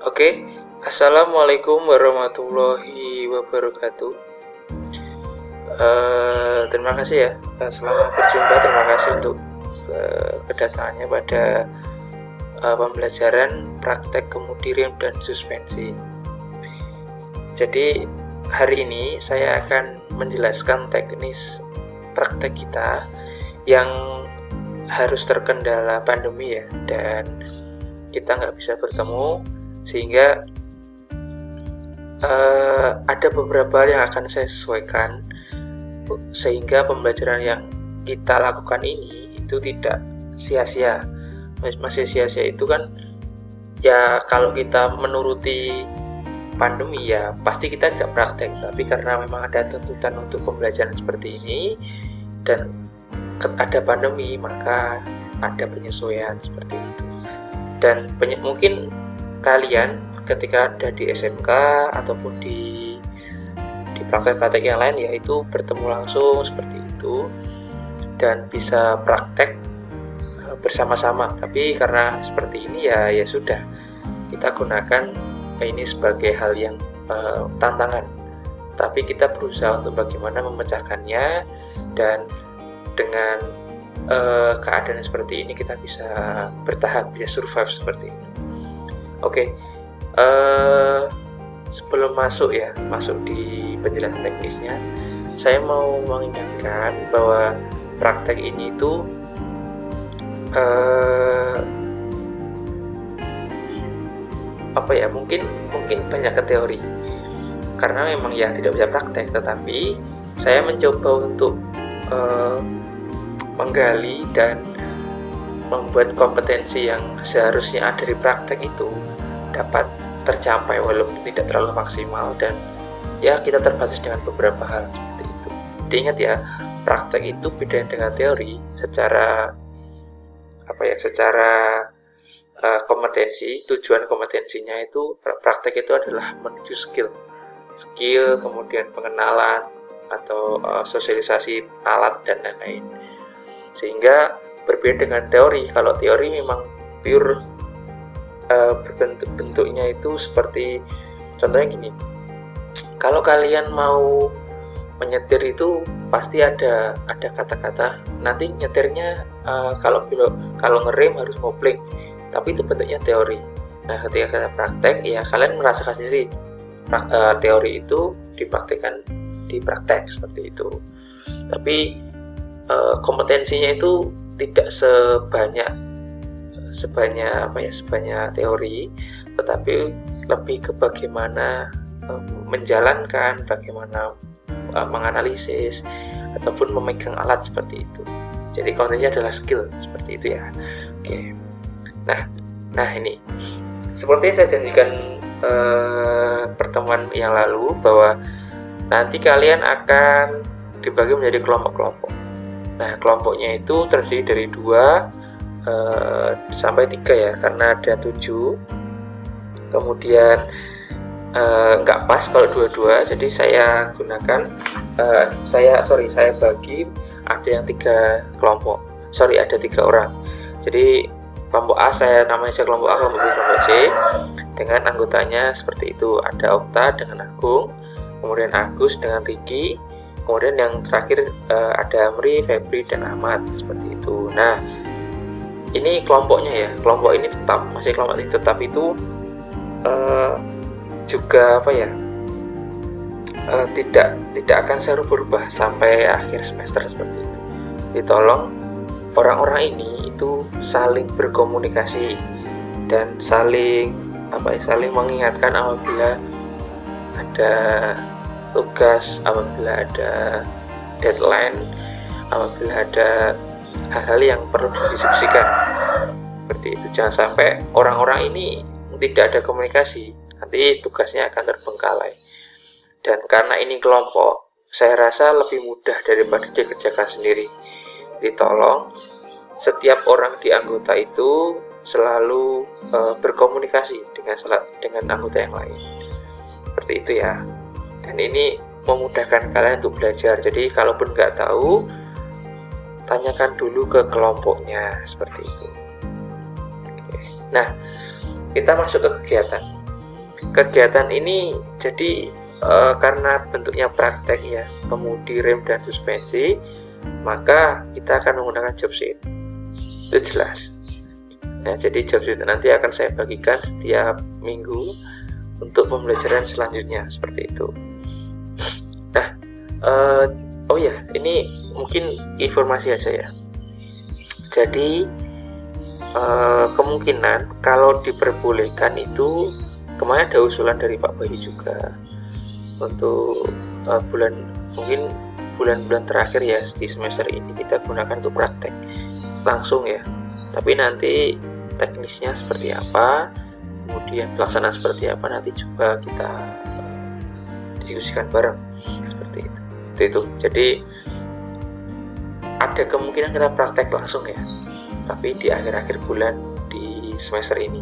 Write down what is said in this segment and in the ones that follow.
Oke, Assalamualaikum warahmatullahi wabarakatuh. Terima kasih ya, selamat berjumpa. Terima kasih untuk kedatangannya pada pembelajaran praktek kemudirian dan suspensi. Jadi hari ini saya akan menjelaskan teknis praktek kita yang harus terkendala pandemi ya, dan kita nggak bisa bertemu, sehingga ada beberapa hal yang akan saya sesuaikan sehingga pembelajaran yang kita lakukan ini itu tidak sia-sia. Masih sia-sia itu kan ya kalau kita menuruti pandemi ya pasti kita tidak praktek, tapi karena memang ada tuntutan untuk pembelajaran seperti ini dan ada pandemi, maka ada penyesuaian seperti itu. Dan mungkin kalian ketika ada di SMK ataupun di praktek-praktek yang lain yaitu bertemu langsung seperti itu dan bisa praktek bersama-sama. Tapi karena seperti ini ya sudah, kita gunakan ini sebagai hal yang tantangan, tapi kita berusaha untuk bagaimana memecahkannya, dan dengan keadaan seperti ini kita bisa bertahan, bisa survive seperti itu. Oke, sebelum masuk di penjelasan teknisnya, saya mau mengingatkan bahwa praktek ini itu mungkin banyak ke teori karena memang ya tidak bisa praktek, tetapi saya mencoba untuk menggali dan membuat kompetensi yang seharusnya ada di praktek itu dapat tercapai walaupun tidak terlalu maksimal, dan ya kita terbatas dengan beberapa hal seperti itu. Diingat ya, praktek itu beda dengan teori secara kompetensi. Tujuan kompetensinya itu praktek itu adalah menuju skill, kemudian pengenalan atau sosialisasi alat dan lain-lain, sehingga berbeda dengan teori. Kalau teori memang pure bentuknya itu seperti, contohnya gini, kalau kalian mau menyetir itu pasti ada kata-kata nanti nyetirnya kalau ngerem harus ngopling, tapi itu bentuknya teori. Nah ketika kita praktek ya kalian merasakan sendiri teori itu dipraktekkan di praktek seperti itu. Tapi kompetensinya itu tidak sebanyak teori, tetapi lebih ke bagaimana menjalankan, bagaimana menganalisis ataupun memegang alat seperti itu. Jadi kontennya adalah skill seperti itu ya. Oke. Nah ini seperti saya janjikan pertemuan yang lalu bahwa nanti kalian akan dibagi menjadi kelompok-kelompok. Nah kelompoknya itu terdiri dari 2 sampai 3 ya, karena ada 7. Kemudian nggak pas kalau 2-2, jadi saya gunakan saya bagi, ada yang 3 kelompok, ada 3 orang. Jadi kelompok A namanya kelompok A, kelompok B, kelompok C, dengan anggotanya seperti itu. Ada Okta dengan Agung, kemudian Agus dengan Riki, kemudian yang terakhir ada Amri, Febri, dan Ahmad seperti itu. Nah ini kelompoknya ya, kelompok ini masih kelompok ini tetap itu juga tidak akan selalu berubah sampai akhir semester seperti itu. Jadi tolong orang-orang ini itu saling berkomunikasi dan saling mengingatkan apabila ada tugas, apabila ada deadline, apabila ada hal-hal yang perlu didiskusikan seperti itu. Jangan sampai orang-orang ini tidak ada komunikasi, nanti tugasnya akan terbengkalai. Dan karena ini kelompok, saya rasa lebih mudah daripada dikerjakan sendiri. Jadi tolong setiap orang di anggota itu selalu berkomunikasi dengan anggota yang lain seperti itu ya. Dan ini memudahkan kalian untuk belajar. Jadi kalaupun nggak tahu, tanyakan dulu ke kelompoknya seperti itu. Oke. Nah, kita masuk ke kegiatan. kegiatan ini jadi karena bentuknya praktek ya, pengemudi rem dan suspensi, maka kita akan menggunakan job sheet. Itu jelas. Nah, jadi job sheet nanti akan saya bagikan setiap minggu untuk pembelajaran selanjutnya seperti itu. Nah, oh ya, ini mungkin informasi aja ya. Jadi kemungkinan kalau diperbolehkan itu, kemarin ada usulan dari Pak Bayu juga untuk bulan-bulan terakhir ya di semester ini kita gunakan untuk praktek langsung ya. Tapi nanti teknisnya seperti apa, kemudian pelaksanaan seperti apa, nanti coba kita diskusikan bareng seperti itu. Jadi ada kemungkinan kita praktek langsung ya, tapi di akhir-akhir bulan di semester ini.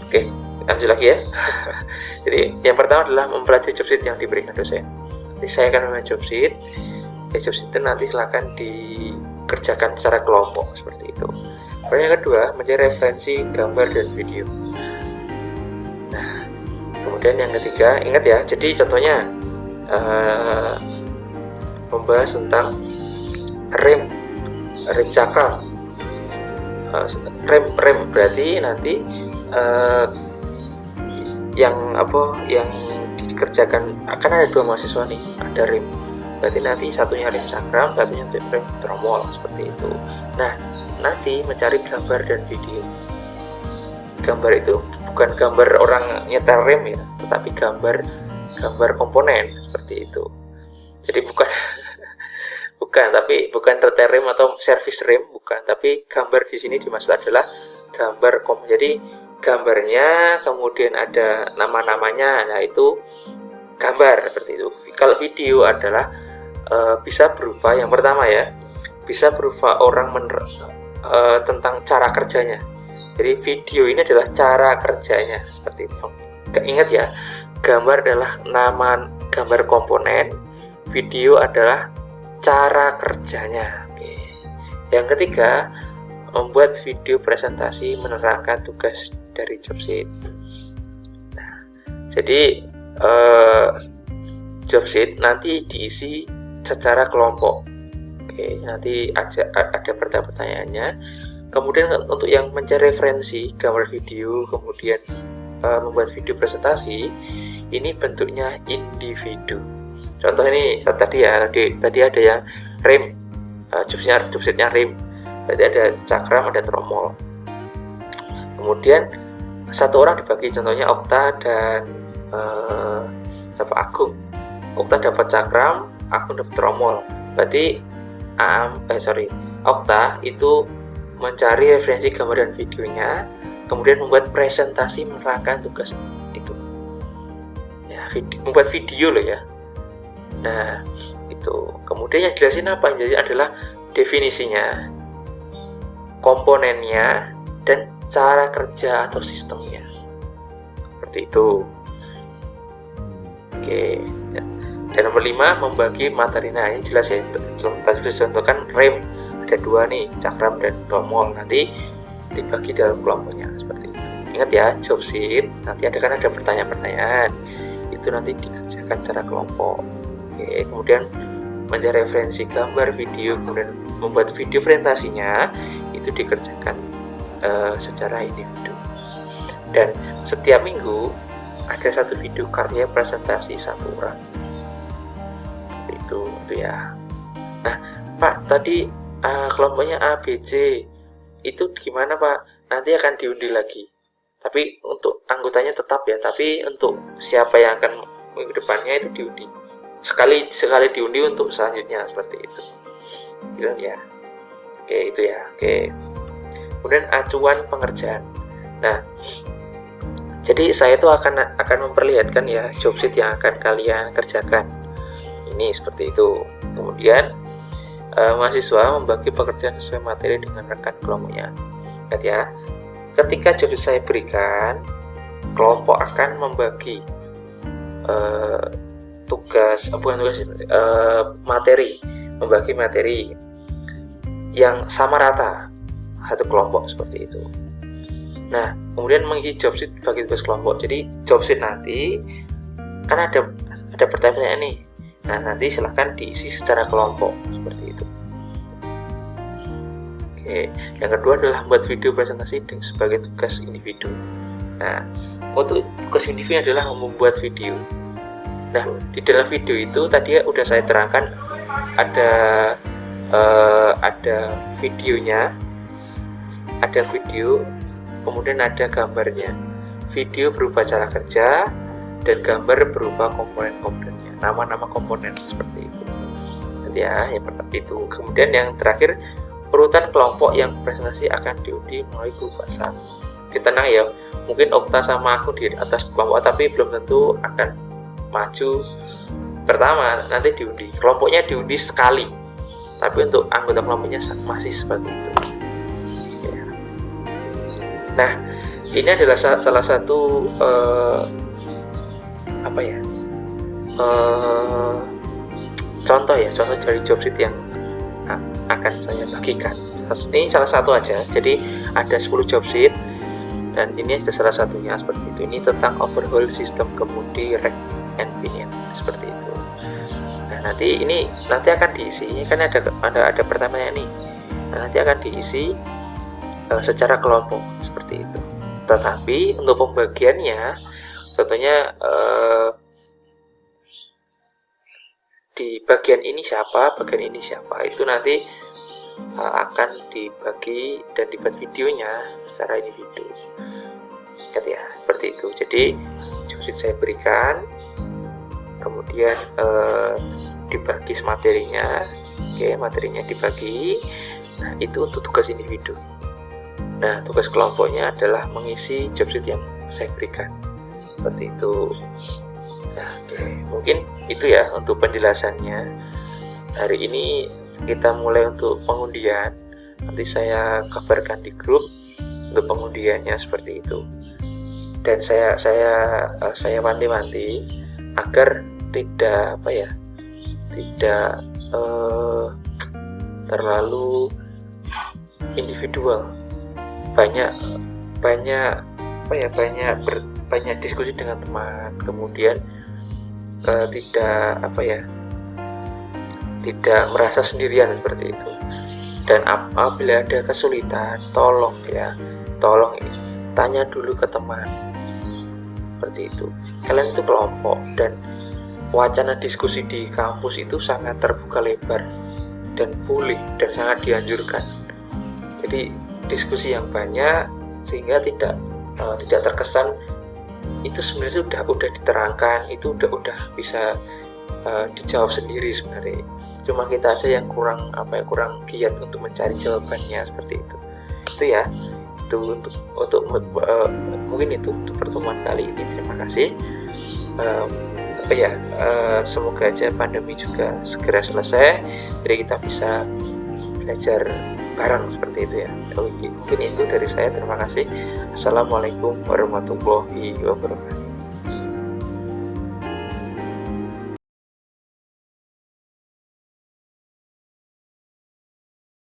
Oke, lanjut lagi ya. Jadi yang pertama adalah mempelajari job sheet yang diberikan dosen. Jadi saya akan membuat job sheet. Job sheet itu nanti silakan dikerjakan secara kelompok seperti itu. Yang kedua, mencari referensi gambar dan video. Nah, kemudian yang ketiga, ingat ya. Jadi contohnya membahas tentang rem cakram. Rem berarti nanti yang dikerjakan akan ada 2 mahasiswa nih, ada rem, berarti nanti satunya rem cakram, satunya rem tromol seperti itu. Nah, nanti mencari gambar dan video. Gambar itu bukan gambar orang nyetel rem ya, tetapi gambar komponen seperti itu. Jadi bukan repair rem atau servis rem, bukan, tapi gambar di sini dimaksud adalah gambar jadi gambarnya, kemudian ada nama-namanya, nah itu gambar seperti itu. Kalau video adalah bisa berupa, yang pertama ya, bisa berupa orang tentang cara kerjanya. Jadi video ini adalah cara kerjanya seperti itu. Ingat ya, gambar adalah nama gambar komponen, video adalah cara kerjanya. Oke. Yang ketiga, membuat video presentasi menerangkan tugas dari job sheet. Nah, jadi job sheet nanti diisi secara kelompok. Oke, nanti ada pertanyaannya. Kemudian untuk yang mencari referensi gambar video, kemudian membuat video presentasi, ini bentuknya individu. Contoh ini tadi ada yang rem, job sheetnya rem, berarti ada cakram, ada tromol. Kemudian satu orang dibagi, contohnya Okta dan Agung. Okta dapat cakram, Agung dapat tromol. Berarti Okta itu mencari referensi gambar dan videonya, kemudian membuat presentasi menerangkan tugas itu. Ya, membuat video loh ya. Nah, itu. Kemudian yang jelasin apa? Jadi adalah definisinya, komponennya, dan cara kerja atau sistemnya. Seperti itu. Oke. Dan nomor 5, membagi materi. Nah, ini jelas ya. Tadi contohkan rem. Ada 2 nih, cakram dan tromol. Nanti dibagi dalam kelompoknya seperti itu. Ingat ya, job sheet nanti ada pertanyaan-pertanyaan. Itu nanti dikerjakan secara kelompok. Oke, kemudian mencari referensi gambar, video, kemudian membuat video presentasinya itu dikerjakan secara individu. Dan setiap minggu ada 1 video karya presentasi 1 orang. Itu ya. Nah, Pak, tadi kelompoknya A, B, C itu gimana Pak? Nanti akan diundi lagi. Tapi untuk anggotanya tetap ya. Tapi untuk siapa yang akan minggu depannya itu diundi. Sekali diundi untuk selanjutnya seperti itu. Gitu ya. Oke, itu ya. Oke. Kemudian acuan pengerjaan. Nah, jadi saya itu akan memperlihatkan ya job sheet yang akan kalian kerjakan. Ini seperti itu. Kemudian mahasiswa membagi pekerjaan sesuai materi dengan rekan kelompoknya. Lihat ya. Ketika job sheet saya berikan, kelompok akan membagi membagi materi yang sama rata satu kelompok seperti itu. Nah, kemudian mengisi job sheet bagi tugas kelompok. Jadi job sheet nanti kan ada pertanyaan nih. Nah, nanti silahkan diisi secara kelompok seperti itu. Oke, yang kedua adalah membuat video presentasi sebagai tugas individu. Nah, untuk tugas individu adalah membuat video. Nah, di dalam video itu tadi udah saya terangkan ada videonya, ada video, kemudian ada gambarnya. Video berupa cara kerja dan gambar berupa komponen-komponennya, nama-nama komponen seperti itu. Nanti ya, yang pertama itu. Kemudian yang terakhir, urutan kelompok yang presentasi akan diundi melalui grup WhatsApp. Tenang ya, mungkin Okta sama aku di atas kelompok, tapi belum tentu akan maju pertama, nanti diundi. Kelompoknya diundi sekali, tapi untuk anggota kelompoknya masih seperti itu. Ya. Nah, ini adalah salah satu contoh dari job sheet yang akan saya bagikan. Ini salah satu aja. Jadi ada 10 job sheet dan ini ada salah satunya seperti itu. Ini tentang overhaul sistem kemudi rack and pinion seperti itu. Nah, nanti akan diisi. Ini kan ada pertamanya nih. Nah, nanti akan diisi secara kelompok seperti itu. Tetapi untuk pembagiannya contohnya di bagian ini siapa, itu nanti akan dibagi dan dibuat videonya secara individu. Ingat ya, seperti itu. Jadi job sheet saya berikan, kemudian dibagi materinya. Oke, materinya dibagi. Nah, itu untuk tugas individu. Nah, tugas kelompoknya adalah mengisi job sheet yang saya berikan. Seperti itu. Nah, oke. Mungkin itu ya untuk penjelasannya. Hari ini kita mulai untuk pengundian. Nanti saya kabarkan di grup untuk pengundiannya seperti itu. Dan saya wanti-wanti agar tidak terlalu individual. Banyak diskusi dengan teman, kemudian tidak merasa sendirian seperti itu. Dan apabila ada kesulitan, tolong tanya dulu ke teman seperti itu. Kalian itu kelompok dan wacana diskusi di kampus itu sangat terbuka lebar dan boleh dan sangat dianjurkan. Jadi diskusi yang banyak sehingga tidak terkesan itu sebenarnya udah diterangkan, itu udah bisa dijawab sendiri sebenarnya. Cuma kita aja yang kurang giat untuk mencari jawabannya seperti itu. Itu ya. Itu untuk mungkin itu untuk pertemuan kali ini. Terima kasih. Semoga aja pandemi juga segera selesai, jadi kita bisa belajar bareng seperti itu ya. Mungkin itu dari saya. Terima kasih. Assalamualaikum warahmatullahi wabarakatuh.